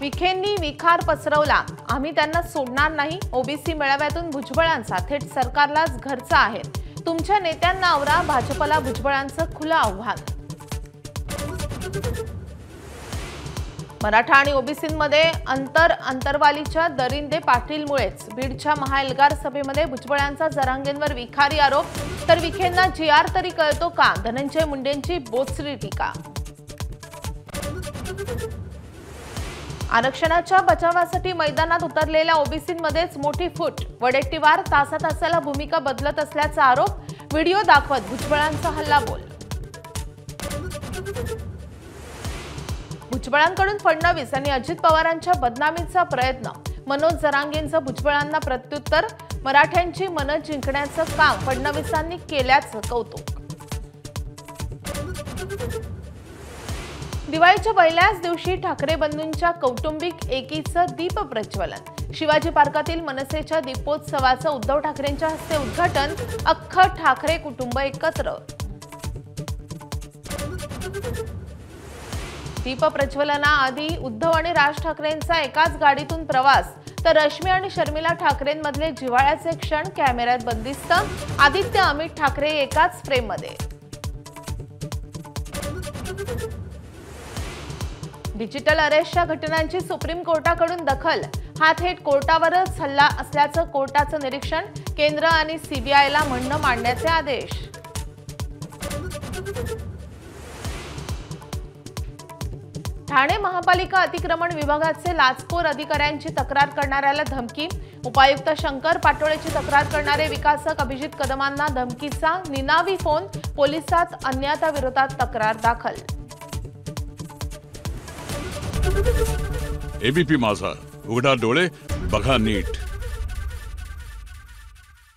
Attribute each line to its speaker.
Speaker 1: विखेंनी विखार पसरवला, आम्ही त्यांना सोडणार नाही। ओबीसी मेळाव्यातून भुजबळांचा थेट सरकारलाच घरचा आहे। तुमच्या नेत्यांना आवरा, भाजपला भुजबळांचं खुलं आव्हान। मराठा आणि ओबीसींमध्ये अंतरवालीच्या दरिंदे पाटीलमुळेच बीडच्या महाएल्गार सभेमध्ये भुजबळांचा जरांगेंवर विखारी आरोप, तर विखेंना जीआर तरी कळतो का, धनंजय मुंडेंची बोचरी टीका। आरक्षणाच्या बचावासाठी मैदानात उतरलेल्या ओबीसींमध्येच मोठी फूट, वडेट्टीवार तासातासाला भूमिका बदलत असल्याचा आरोप, व्हिडिओ दाखवत भुजबळांचा हल्लाबोल। भुजबळांकडून फडणवीस आणि अजित पवारांच्या बदनामीचा प्रयत्न, मनोज जरांगेंचं भुजबळांना प्रत्युत्तर, मराठ्यांची मनं जिंकण्याचं काम फडणवीसांनी केल्याचं कौतुक। दिवाळीच्या पहिल्याच दिवशी ठाकरे बंधूंच्या कौटुंबिक एकीचं दीप प्रज्वलन, शिवाजी पार्कातील मनसेच्या दीपोत्सवाचं उद्धव ठाकरेंच्या हस्ते उद्घाटन, अख्खं ठाकरे कुटुंब एकत्र। दीप प्रज्वलनाआधी उद्धव आणि राज ठाकरेंचा एकाच गाडीतून प्रवास, तर रश्मी आणि शर्मिला ठाकरेंमधले जिव्हाळ्याचे क्षण कॅमेऱ्यात बंदिस्त, आदित्य अमित ठाकरे एकाच फ्रेममध्ये। डिजिटल अरेस्टच्या घटनांची सुप्रीम कोर्टाकडून दखल, हा थेट कोर्टावरच हल्ला असल्याचं कोर्टाचं निरीक्षण, केंद्र आणि सीबीआयला म्हणणं मांडण्याचे आदेश। ठाणे महापालिका अतिक्रमण विभागाचे लाचखोर अधिकाऱ्यांची तक्रार करणाऱ्याला धमकी, उपायुक्त शंकर पाटोळेची तक्रार करणारे विकासक अभिजित कदमांना धमकीचा निनावी फोन, पोलिसात अज्ञाताविरोधात तक्रार दाखल।
Speaker 2: एबीपी माझा, उघडा डोळे बघा नीट।